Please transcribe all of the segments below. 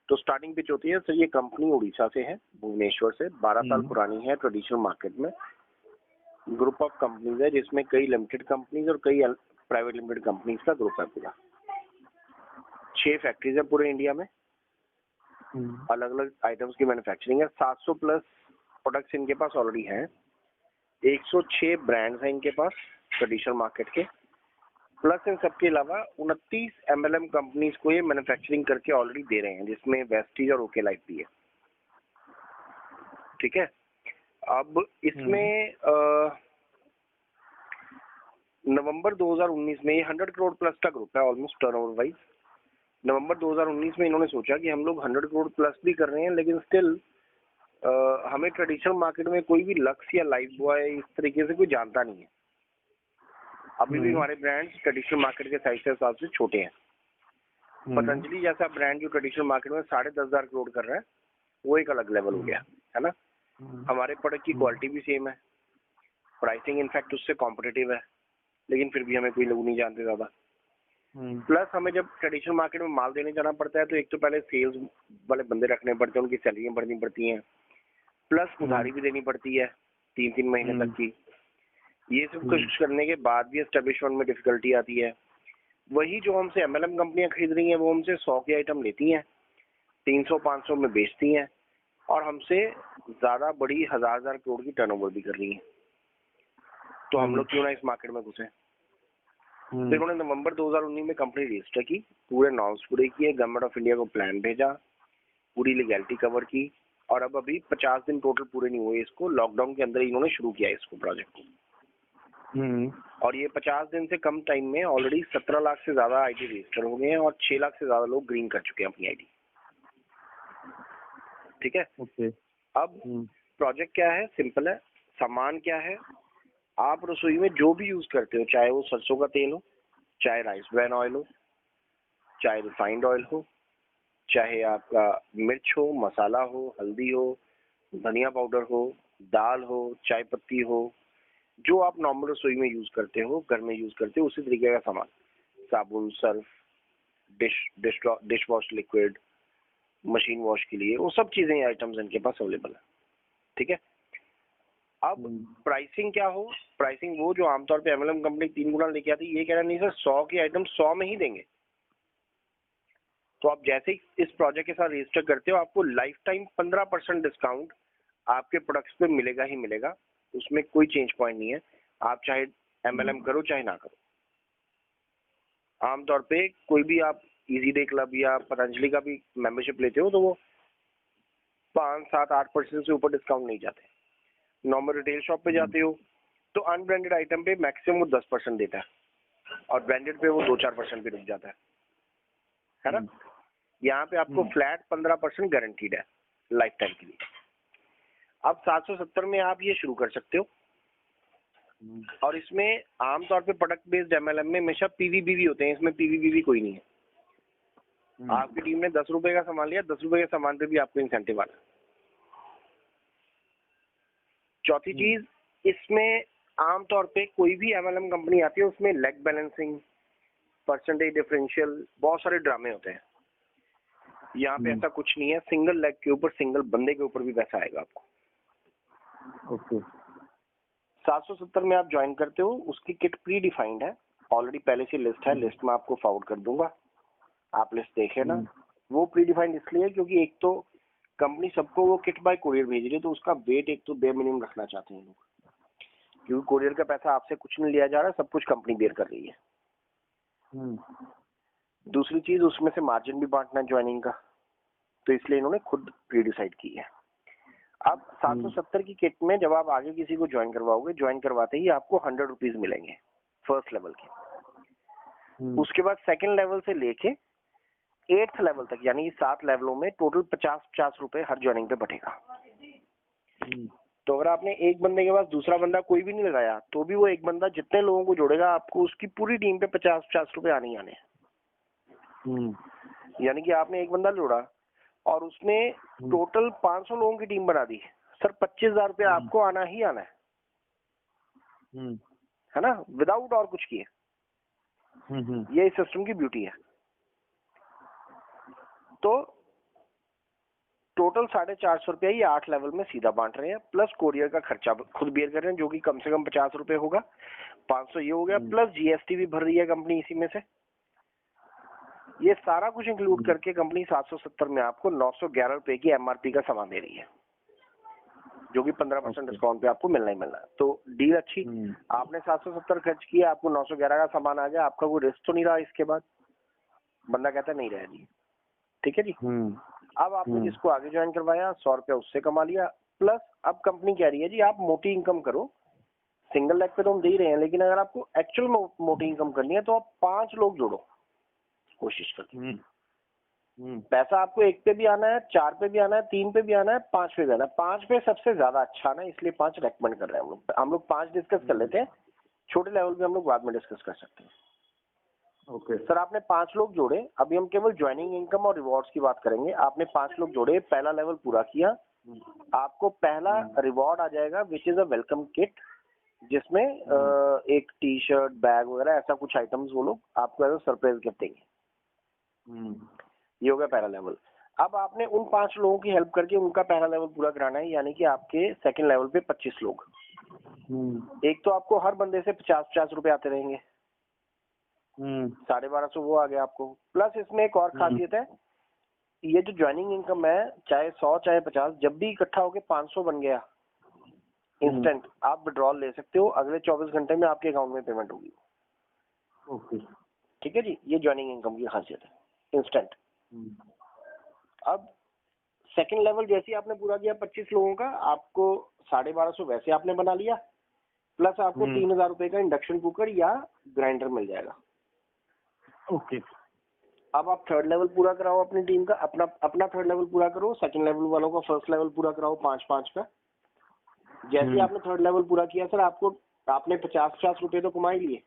तो starting pitch होती है सर, ये कंपनी उड़ीसा से है, भुवनेश्वर से, 12 साल पुरानी है ट्रेडिशनल मार्केट में। ग्रुप ऑफ कंपनीज है जिसमें कई लिमिटेड कंपनीज और कई प्राइवेट लिमिटेड कंपनीज का ग्रुप है पूरा। 6 फैक्ट्रीज है पूरे इंडिया में, अलग अलग आइटम्स की मैन्युफैक्चरिंग है। 700 प्लस प्रोडक्ट्स इनके पास ऑलरेडी हैं। 106 ब्रांड्स हैं इनके पास ट्रेडिशनल मार्केट के, प्लस इन सबके अलावा 29 एमएलएम कंपनीज को ये मैन्युफैक्चरिंग करके ऑलरेडी दे रहे हैं, जिसमें वेस्टीज और ओके लाइफ भी है। ठीक है, अब इसमें नवंबर 2019 में ये 100 करोड़ प्लस का ग्रुप है ऑलमोस्ट टर्नओवर वाइज। नवंबर 2019 में इन्होंने सोचा कि हम लोग 100 करोड़ प्लस भी कर रहे हैं, लेकिन स्टिल हमें ट्रेडिशनल मार्केट में कोई भी लक्स या लाइफ बॉय इस तरीके से कोई जानता नहीं है। अभी भी हमारे ब्रांड्स ट्रेडिशनल मार्केट के साइज के हिसाब से छोटे हैं। पतंजलि जैसा ब्रांड जो ट्रेडिशनल मार्केट में 10,500 करोड़ कर रहा है, वो एक अलग लेवल हो गया है ना। हमारे प्रोडक्ट की क्वालिटी भी सेम है, प्राइसिंग इनफैक्ट उससे कॉम्पिटिटिव है, लेकिन फिर भी हमें कोई लोग नहीं जानते ज्यादा। प्लस हमें जब ट्रेडिशनल मार्केट में माल देने जाना पड़ता है तो एक तो पहले सेल्स वाले बंदे रखने पड़ते हैं, उनकी सैलरियां भरनी पड़ती हैं, प्लस उधारी भी देनी पड़ती है 3-3 महीने तक की। ये सब कुछ करने के बाद भी एस्टेब्लिशमेंट में डिफिकल्टी आती है। वही जो हमसे एमएलएम कंपनियां खरीद रही हैं वो हमसे 100 के आइटम लेती हैं, 300-500 में बेचती हैं, और हमसे ज्यादा बड़ी 1000 करोड़ की टर्नओवर भी कर रही हैं। तो हम लोग क्यों ना इस मार्केट में घुसे। तो इन्होंने नवंबर 2019 में कंपनी रजिस्टर की, पूरे नॉर्म्स पूरे किए, गवर्नमेंट ऑफ इंडिया को प्लान भेजा, पूरी लीगैलिटी कवर की, और अब अभी 50 दिन टोटल पूरे नहीं हुए इसको, लॉकडाउन के अंदर इन्होंने शुरू किया इसको प्रोजेक्ट को। और ये 50 दिन से कम टाइम में ऑलरेडी 17 लाख से ज्यादा आईडी रजिस्टर हो गए हैं और 6 लाख से ज्यादा लोग ग्रीन कर चुके हैं अपनी आईडी। ठीक है, अब प्रोजेक्ट क्या है, सिंपल है। सामान क्या है, आप रसोई में जो भी यूज करते हो, चाहे वो सरसों का तेल हो, चाहे राइस ब्रान ऑयल हो, चाहे रिफाइंड ऑयल हो, चाहे आपका मिर्च हो, मसाला हो, हल्दी हो, धनिया पाउडर हो, दाल हो, चाय पत्ती हो, जो आप नॉर्मल रसोई में यूज करते हो, घर में यूज करते हो, उसी तरीके का सामान, साबुन, Surf, dish wash liquid, machine wash के लिए, वो सब चीजें आइटम्स इनके पास अवेलेबल है। ठीक है, अब प्राइसिंग क्या हो, प्राइसिंग वो जो आमतौर पे एमएलएम कंपनी 3 गुना लेके आती है, ये कह रहा नहीं सर 100 के आइटम 100 में ही देंगे। तो आप जैसे ही इस प्रोजेक्ट के साथ रजिस्टर करते हो, आपको लाइफ टाइम 15% डिस्काउंट आपके प्रोडक्ट्स पे मिलेगा ही मिलेगा, उसमें कोई चेंज पॉइंट नहीं है। आप चाहे एमएलएम करो चाहे ना करो। आमतौर पे कोई भी आप इजी डे क्लब या पतंजलि का भी मेंबरशिप लेते हो तो वो 5-7-8% से ऊपर डिस्काउंट नहीं जाते। नॉर्मल रिटेल शॉप पे जाते हो तो अनब्रांडेड आइटम पे मैक्सिमम वो 10% देता है, और ब्रांडेड पे वो 2-4% पे रुक जाता है ना। यहाँ पे आपको फ्लैट 15% गारंटीड है लाइफ टाइम के लिए। अब 770 में आप ये शुरू कर सकते हो, और इसमें आमतौर पे प्रोडक्ट बेस्ड एमएलएम में हमेशा पीवीबीवी होते हैं, इसमें पीवीबीवी कोई नहीं है। आपकी टीम ने 10 रुपए का सामान लिया, 10 रुपए के सामान पे भी आपको इंसेंटिव आता है। चौथी चीज, इसमें आमतौर पे कोई भी एमएलएम कंपनी आती है उसमें लेग बैलेंसिंग, परसेंटेज डिफरेंशियल, बहुत सारे ड्रामे होते हैं। यहाँ पे ऐसा कुछ नहीं है, सिंगल लेग के ऊपर, सिंगल बंदे के ऊपर भी पैसा आएगा आपको। ओके, 770 में आप ज्वाइन करते हो, उसकी किट प्री डिफाइंड है, ऑलरेडी पहले से लिस्ट है, लिस्ट में आपको फॉरवर्ड कर दूंगा, आप लिस्ट देखे ना। वो प्री डिफाइंड इसलिए क्योंकि एक तो कंपनी सबको वो किट बाय कुरियर भेज रही है, तो उसका वेट एक तो बेयर मिनिमम रखना चाहते हैं लोग, क्योंकि कुरियर का पैसा आपसे कुछ नहीं लिया जा रहा, सब कुछ कंपनी बेयर कर रही है। दूसरी चीज, उसमें से मार्जिन भी बांटना है ज्वाइनिंग का, तो इसलिए इन्होंने खुद प्री डिसाइड की है। अब 770 की किट में जब आप आगे किसी को ज्वाइन करवाओगे, ज्वाइन करवाते ही आपको 100 रुपीज मिलेंगे फर्स्ट लेवल के। उसके बाद सेकंड लेवल से लेके 8th लेवल तक, यानी 7 लेवलों में टोटल 50-50 रुपए हर ज्वाइनिंग पे बढ़ेगा। तो अगर आपने एक बंदे के पास दूसरा बंदा कोई भी नहीं लगाया, तो भी वो एक बंदा जितने लोगों को जोड़ेगा, आपको उसकी पूरी टीम पे 50-50 रुपए आने ही आने हैं। यानी कि आपने एक बंदा जोड़ा और उसने टोटल 500 लोगों की टीम बना दी, सर 25,000 रुपया आपको आना ही आना है ना, विदाउट और कुछ किए। ये इस सिस्टम की ब्यूटी है। तो टोटल 450 रुपया ही 8 लेवल में सीधा बांट रहे हैं, प्लस कोरियर का खर्चा खुद बेयर कर रहे हैं जो कि कम से कम 50 रुपए होगा, 500 ये हो गया, प्लस जीएसटी भी भर रही है कंपनी इसी में से। ये सारा कुछ इंक्लूड करके कंपनी 770 में आपको 911 रुपए की एमआरपी का सामान दे रही है, जो कि 15% डिस्काउंट पे आपको मिलना ही मिलना है। तो डील अच्छी। आपने 770 खर्च किया, आपको 911 का सामान आ गया, आपका कोई रिस्क तो नहीं रहा इसके बाद। बंदा कहता नहीं रहा जी, ठीक है जी। अब आपने जिसको आगे ज्वाइन करवाया 100 रुपया उससे कमा लिया, प्लस अब कंपनी कह रही है जी आप मोटी इनकम करो, सिंगल लेग पे तो हम दे ही रहे हैं, लेकिन अगर आपको एक्चुअल मोटी इनकम करनी है तो आप 5 लोग जोड़ो, कोशिश करके। पैसा आपको 1 पे भी आना है, 4 पे भी आना है, 3 पे भी आना है, 5 पे भी आना है। 5 पे सबसे ज्यादा अच्छा ना, इसलिए 5 रेकमेंड कर रहे हैं हम लोग 5 डिस्कस कर लेते हैं, छोटे लेवल पे हम लोग बाद में डिस्कस कर सकते हैं। ओके सर, आपने 5 लोग जोड़े, अभी हम केवल ज्वाइनिंग इनकम और रिवॉर्ड्स की बात करेंगे। आपने 5 लोग जोड़े, पहला लेवल पूरा किया, आपको पहला रिवॉर्ड आ जाएगा which is a welcome kit, जिसमें एक टी शर्ट, बैग वगैरह ऐसा कुछ आइटम्स वो लोग आपको एज अ सरप्राइज गिफ्ट देंगे। ये हो गया पहला लेवल। अब आपने उन 5 लोगों की हेल्प करके उनका पहला लेवल पूरा कराना है, यानी कि आपके सेकंड लेवल पे 25 लोग। एक तो आपको हर बंदे से 50-50 रुपए आते रहेंगे, 1250 वो आ गया आपको। प्लस इसमें एक और खासियत है, ये जो ज्वाइनिंग इनकम है, चाहे 100 चाहे 50, जब भी इकट्ठा होके 500 बन गया, इंस्टेंट आप विड्रॉल ले सकते हो, अगले 24 घंटे में आपके अकाउंट में पेमेंट होगी। ओके, ठीक है जी। ये ज्वाइनिंग इनकम की खासियत है, इंस्टेंट। अब सेकंड लेवल जैसे आपने पूरा किया 25 लोगों का, आपको 1250 वैसे आपने बना लिया, प्लस आपको 3000 रुपए का इंडक्शन कुकर या ग्राइंडर मिल जाएगा। ओके, अब आप थर्ड लेवल पूरा कराओ अपनी टीम का, अपना थर्ड लेवल पूरा करो, सेकंड लेवल वालों का फर्स्ट लेवल पूरा कराओ 5-5 का। जैसे आपने थर्ड लेवल पूरा किया सर, आपने 50-50 रुपए तो कमा ही लिए,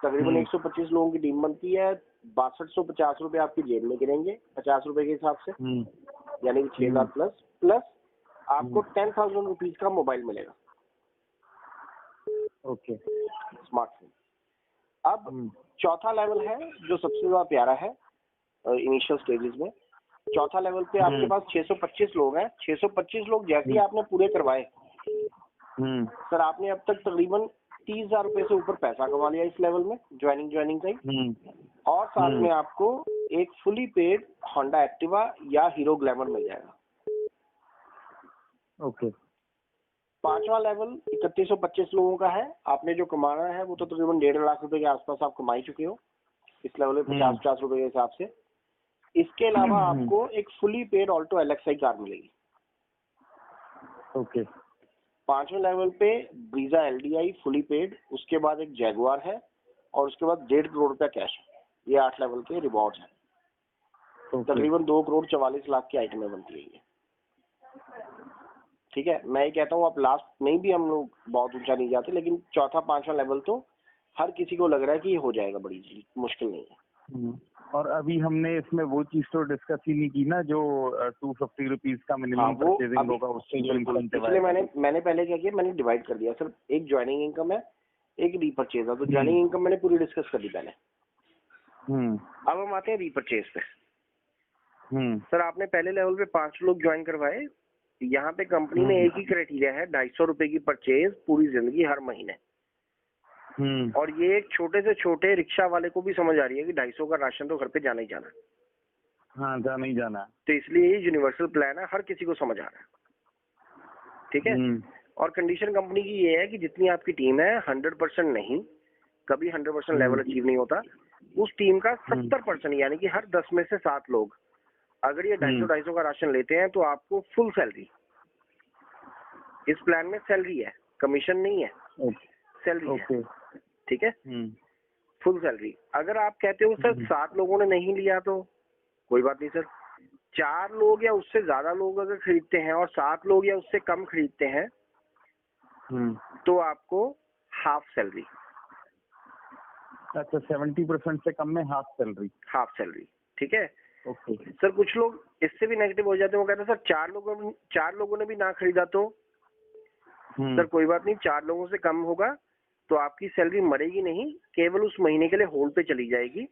तकरीबन 125 लोगों की टीम बनती है, 6250 रुपए आपकी जेब में गिरेंगे 50 रुपए के हिसाब से, यानी कि 6000 प्लस आपको 10,000 रुपीज का मोबाइल मिलेगा। Okay, smartphone. अब चौथा लेवल है जो सबसे ज्यादा प्यारा है इनिशियल स्टेजेस में। चौथा लेवल पे आपके पास 625 लोग हैं। 625 लोग जैसे ही आपने पूरे करवाए सर, आपने अब तक तकरीबन 30,000 रुपए से ऊपर पैसा कमा लिया इस लेवल में, ज्वाइनिंग का ही। और साथ में आपको एक फुली पेड होंडा एक्टिवा या हीरो ग्लैमर मिल जाएगा। ओके, पांचवा लेवल 3125 लोगों का है। आपने जो कमाना है वो तो तकरीबन 1.5 लाख रुपए के आसपास आप कमा ही चुके हो इस लेवल में, 50-50 रुपए के हिसाब से। इसके अलावा आपको एक fully paid Alto LXI car मिलेगी। ओके, पांचवें लेवल पे ब्रीजा एलडीआई फुली पेड, उसके बाद एक जैगुआर है, और उसके बाद 1.5 करोड़ रुपया कैश है। ये 8 लेवल के रिवॉर्ड है। तकरीबन 2 करोड़ 44 लाख की आइटमें बनती है ये। ठीक है, मैं ये कहता हूँ आप लास्ट में भी हम लोग बहुत ऊंचा नहीं जाते, लेकिन चौथा 5वां लेवल तो हर किसी को लग रहा है कि ये हो जाएगा, बड़ी चीज मुश्किल नहीं है। और अभी हमने इसमें वो चीज तो डिस्कस ही नहीं की ना, जो 250 रुपीज का मिनिमम परचेजिंग होगा, उससे जो इंसेंटिव है। मैंने पहले क्या किया, मैंने डिवाइड कर दिया सर, एक ज्वाइनिंग इनकम है, एक रीपरचेज है। तो ज्वाइनिंग इनकम मैंने पूरी डिस्कस कर दी पहले। अब हम आते हैं रीपरचेज पे। सर, आपने पहले लेवल पे 5 लोग ज्वाइन करवाए। यहाँ पे कंपनी में एक ही क्राइटेरिया है, 250 रुपए की परचेज पूरी जिंदगी हर महीने। और ये एक छोटे से छोटे रिक्शा वाले को भी समझ आ रही है कि 250 का राशन तो घर पे जाना ही जाना है। हाँ, जाना ही जाना है। तो इसलिए ये यूनिवर्सल प्लान है, हर किसी को समझ आ रहा है। ठीक है। और कंडीशन कंपनी की ये है कि जितनी आपकी टीम है 100% नहीं, कभी 100% लेवल अचीव नहीं होता, उस टीम का 70% यानी कि हर 10 में से 7 लोग अगर ये 250 का राशन लेते हैं तो आपको फुल सैलरी, इस प्लान में सैलरी है, कमीशन नहीं है, सैलरी है। ठीक है, फुल सैलरी। अगर आप कहते हो सर 7 लोगों ने नहीं लिया तो कोई बात नहीं सर, 4 लोग या उससे ज्यादा लोग अगर खरीदते हैं और 7 लोग या उससे कम खरीदते हैं तो आपको हाफ सैलरी। अच्छा, 70% से कम में हाफ सैलरी। ठीक है। ओके सर, कुछ लोग इससे भी नेगेटिव हो जाते हैं, वो कहते हैं सर 4 लोगों ने भी ना खरीदा तो सर कोई बात नहीं, 4 लोगों से कम होगा तो आपकी सैलरी मरेगी नहीं, केवल उस महीने के लिए होल्ड पे चली जाएगी।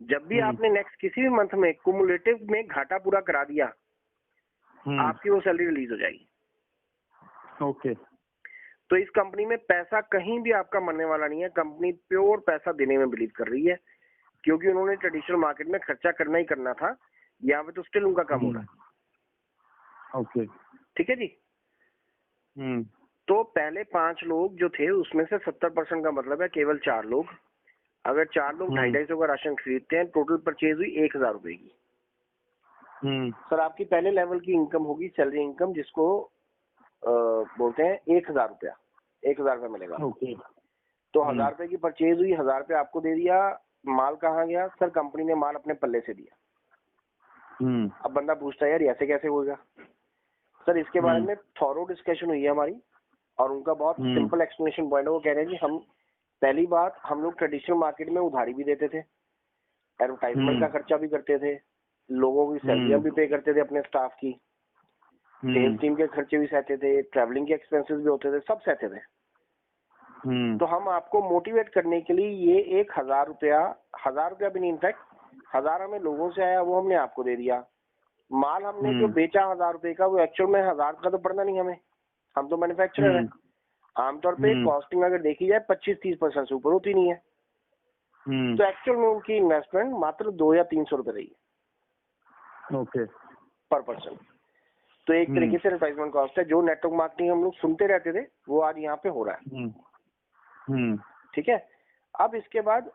जब भी आपने नेक्स्ट किसी भी मंथ में कुमुलेटिव में घाटा पूरा करा दिया आपकी वो सैलरी रिलीज हो जाएगी। ओके। तो इस कंपनी में पैसा कहीं भी आपका मरने वाला नहीं है। कंपनी प्योर पैसा देने में बिलीव कर रही है, क्योंकि उन्होंने ट्रेडिशनल मार्केट में खर्चा करना ही करना था। यहाँ पे तो स्टिल उनका कम हो रहा है। ओके, ठीक है जी। तो पहले 5 लोग जो थे उसमें से 70% का मतलब है केवल 4 लोग। अगर 4 लोग 250 का राशन खरीदते हैं, टोटल परचेज हुई 1000 रुपए की। सर आपकी पहले लेवल की इनकम होगी सैलरी इनकम, जिसको बोलते हैं 1000 रुपया, 1000 रुपया मिलेगा। तो 1000 रुपए की परचेज हुई, 1000 रुपया आपको दे दिया। माल कहाँ गया? सर कंपनी ने माल अपने पल्ले से दिया। अब बंदा पूछता है यार ऐसे कैसे होगा? सर इसके बारे में थॉरो डिस्कशन हुई है हमारी, और उनका बहुत सिंपल एक्सप्लेनेशन पॉइंट है। वो कह रहे हैं कि हम पहली बात, हम लोग ट्रेडिशनल मार्केट में उधारी भी देते थे, एडवर्टाइजमेंट का खर्चा भी करते थे, लोगों की सैलरियां भी पे करते थे अपने स्टाफ की, सेल्स टीम के खर्चे भी सहते थे, ट्रैवलिंग के एक्सपेंसेस भी होते थे, सब सहते थे। तो हम आपको मोटिवेट करने के लिए ये 1000 रुपया भी नहीं, इनफैक्ट 1000 हमें लोगों से आया, वो हमने आपको दे दिया। माल हमने जो बेचा 1000 रुपए का, वो एक्चुअल में 1000 का तो पड़ना नहीं हमें, हम तो मैन्युफैक्चरर हैं। आमतौर पे कॉस्टिंग अगर देखी जाए 25-30% से ऊपर होती नहीं है। तो एक्चुअल में उनकी इन्वेस्टमेंट मात्र 200 या 300 रुपए रही है। ओके, पर पर्सन। तो एक तरीके से एडवर्टाइजमेंट कॉस्ट है। जो नेटवर्क मार्केटिंग हम लोग सुनते रहते थे, वो आज यहाँ पे हो रहा है। ठीक है। अब इसके बाद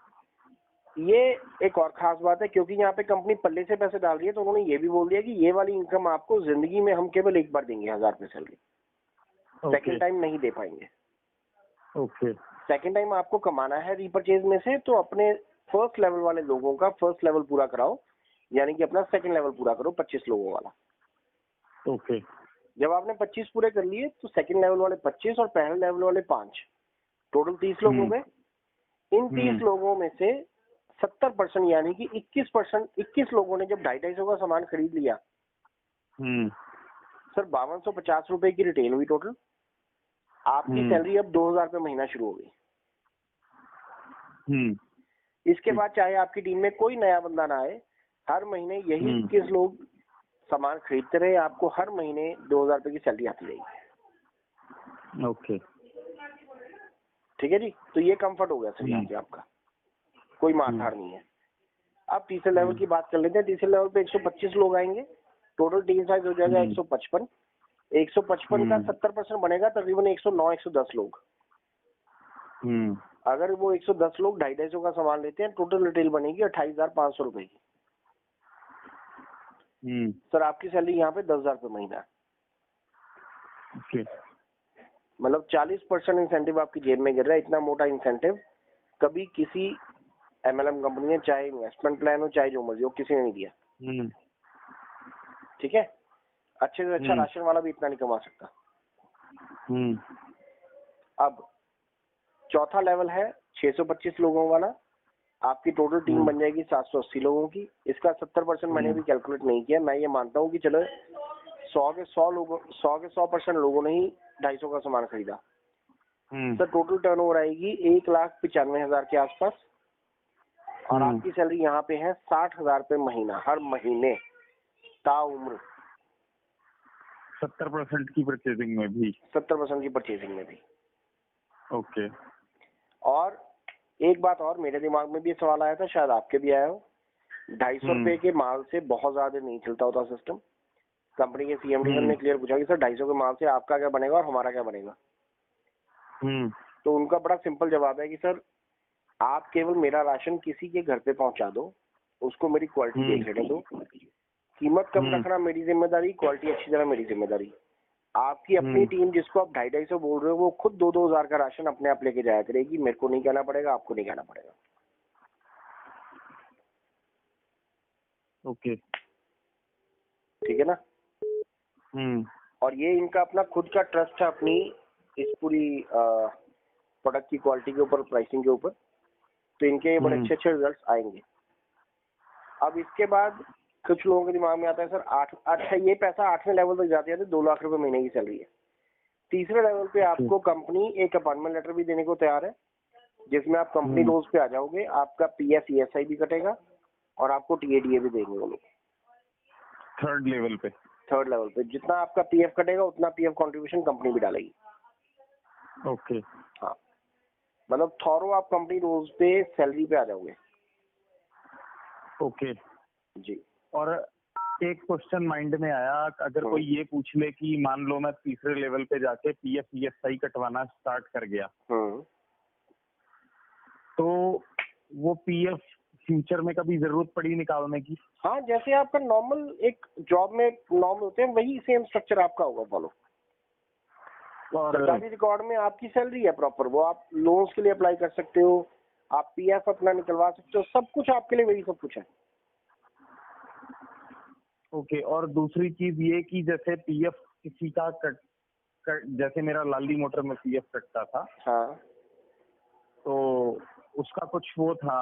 ये एक और खास बात है, क्योंकि यहाँ पे कंपनी पल्ले से पैसे डाल रही है, तो उन्होंने ये भी बोल दिया कि ये वाली इनकम आपको जिंदगी में हम केवल एक बार देंगे, 1000 रुपए सैलरी, सेकेंड टाइम नहीं दे पाएंगे। ओके। सेकेंड टाइम आपको कमाना है रीपरचेज में से, तो अपने फर्स्ट लेवल वाले लोगों का फर्स्ट लेवल पूरा कराओ, यानी कि अपना सेकेंड लेवल पूरा करो 25 लोगों वाला। ओके। जब आपने 25 पूरे कर लिए, तो सेकेंड लेवल वाले 25 और पहले लेवल वाले 5, टोटल 30 लोग हो गए। इन 30 लोगों में से 70% यानी कि 21 लोगों ने जब 250 का सामान खरीद लिया, सर 5250 रुपए की रिटेल हुई टोटल। आपकी सैलरी अब 2000 रुपए महीना शुरू हो गई। इसके बाद चाहे आपकी टीम में कोई नया बंदा ना आए, हर महीने यही 21 लोग सामान खरीदते रहे, आपको हर महीने 2000 रुपए की सैलरी आती रहेगी। ओके, ठीक है जी। तो ये कंफर्ट हो गया सर यहाँ पे आपका, कोई मारधाड़ नहीं है। अब तीसरे लेवल की बात कर लेते हैं। तीसरे लेवल पे 125 लोग आएंगे, टोटल टीम साइज हो जाएगा 155। 155 का 70% बनेगा तकरीबन 109-110 लोग। अगर वो 110 लोग 250 का सामान लेते हैं, टोटल रिटेल बनेगी 28,500 रुपए की। सर आपकी सैलरी यहाँ पे 10,000 रुपए महीना है। मतलब 40% इंसेंटिव आपकी जेब में गिर रहा है। इतना मोटा इंसेंटिव कभी किसी एमएलएम कंपनी ने, चाहे इन्वेस्टमेंट प्लान हो चाहे जो मर्जी हो, किसी ने नहीं दिया। ठीक है। अच्छे से अच्छा राशन वाला भी इतना नहीं कमा सकता। अब चौथा लेवल है 625 लोगों वाला। आपकी टोटल टीम बन जाएगी 780 लोगों की। इसका 70% मैंने भी कैलकुलेट नहीं किया। मैं ये मानता हूँ कि चलो 100% लोगों ने ही 250 का सामान खरीदा। सर टोटल टर्नओवर आएगी 1,95,000 के आसपास, और आपकी सैलरी यहाँ पे है 60,000 रुपए महीना, हर महीने ताउम्र। 70% की परचेजिंग में भी? 70% की परचेजिंग में भी। ओके। और एक बात और, मेरे दिमाग में भी सवाल आया था, शायद आपके भी आया हो। 250 रुपए के माल से बहुत ज्यादा नहीं चलता होता सिस्टम। कंपनी के सीएमडी ने क्लियर पूछा कि सर 250 के माल से आपका क्या बनेगा और हमारा क्या बनेगा। तो उनका बड़ा सिंपल जवाब है कि सर आप केवल मेरा राशन किसी के घर पे पहुंचा दो, उसको मेरी क्वालिटी देख लेने दो। कीमत कम रखना मेरी जिम्मेदारी, क्वालिटी अच्छी तरह मेरी जिम्मेदारी। आपकी अपनी टीम जिसको आप 250 बोल रहे हो, वो खुद 2-2 हजार का राशन अपने आप लेके जाया करेगी। मेरे को नहीं कहना पड़ेगा, आपको नहीं कहना पड़ेगा। ओके, ठीक है ना। और ये इनका अपना खुद का ट्रस्ट है अपनी इस पूरी प्रोडक्ट की क्वालिटी के ऊपर, प्राइसिंग के ऊपर। तो इनके बड़े अच्छे अच्छे रिजल्ट्स आएंगे। अब इसके बाद कुछ लोगों के दिमाग में आता है सर ये पैसा 8वें लेवल तक जाते जाते 2 लाख रुपए महीने की सैलरी है। तीसरे लेवल पे आपको कंपनी एक अपॉइंटमेंट लेटर भी देने को तैयार है, जिसमें आप कंपनी रोज पे आ जाओगे। आपका पीएफ ईएसआई भी कटेगा और आपको टीएडीए भी देंगे वो लोग। थर्ड लेवल पे? थर्ड लेवल पे जितना आपका पीएफ कटेगा उतना पीएफ कंट्रीब्यूशन कंपनी भी डालेगी। ओके। हाँ, मतलब थॉरो आप कंपनी रोज पे सैलरी पे आ जाओगे। ओके जी। और एक क्वेश्चन माइंड में आया, अगर कोई ये पूछ ले कि मान लो मैं तीसरे लेवल पे जाके पीएफ ईएसआई कटवाना स्टार्ट कर गया, तो वो पीएफ फ्यूचर में कभी जरूरत पड़ी निकालने की? हाँ, जैसे आपका नॉर्मल एक जॉब में नॉर्मल होते हैं वही सेम स्ट्रक्चर आपका होगा फॉलो। और सरकारी रिकॉर्ड में आपकी सैलरी है प्रॉपर, वो आप लोन्स के लिए अप्लाई कर सकते हो, आप पीएफ अपना निकलवा सकते हो, सब कुछ आपके लिए वही सब कुछ है। ओके। और दूसरी चीज ये कि जैसे पीएफ किसी का कट जैसे मेरा लाली मोटर में पीएफ कटता था। हाँ, तो उसका कुछ वो था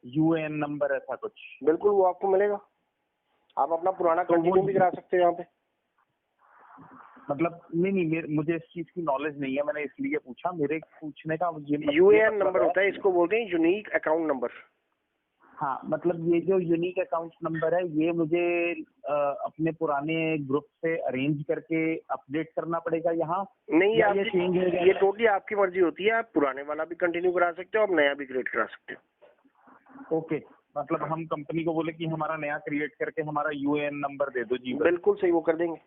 यूएएन नंबर ऐसा कुछ। बिल्कुल वो आपको मिलेगा, आप अपना पुराना तो कंटिन्यू भी करा सकते हो यहाँ पे। मतलब नहीं, मुझे इस चीज की नॉलेज नहीं है, मैंने इसलिए पूछा। मेरे पूछने का यूएएन नंबर होता है, इसको बोलते हैं यूनिक अकाउंट नंबर। हाँ, मतलब ये जो यूनिक अकाउंट नंबर है ये मुझे अपने पुराने ग्रुप से अरेंज करके अपडेट करना पड़ेगा यहाँ? नहीं, या ये चेंज हो जाएगा? ये टोटली आपकी मर्जी होती है, आप पुराने वाला भी कंटिन्यू करा सकते हो, आप नया भी क्रिएट करा सकते हो। ओके, मतलब हम कंपनी को बोले कि हमारा नया क्रिएट करके हमारा यूएएन नंबर दे दो जी। बिल्कुल सही, वो कर देंगे।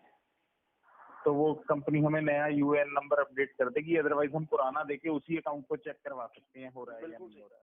तो वो कंपनी हमें नया यूएएन नंबर अपडेट कर देगी, अदरवाइज हम पुराना देके उसी अकाउंट को चेक करवा सकते हैं हो रहा है या नहीं हो रहा है।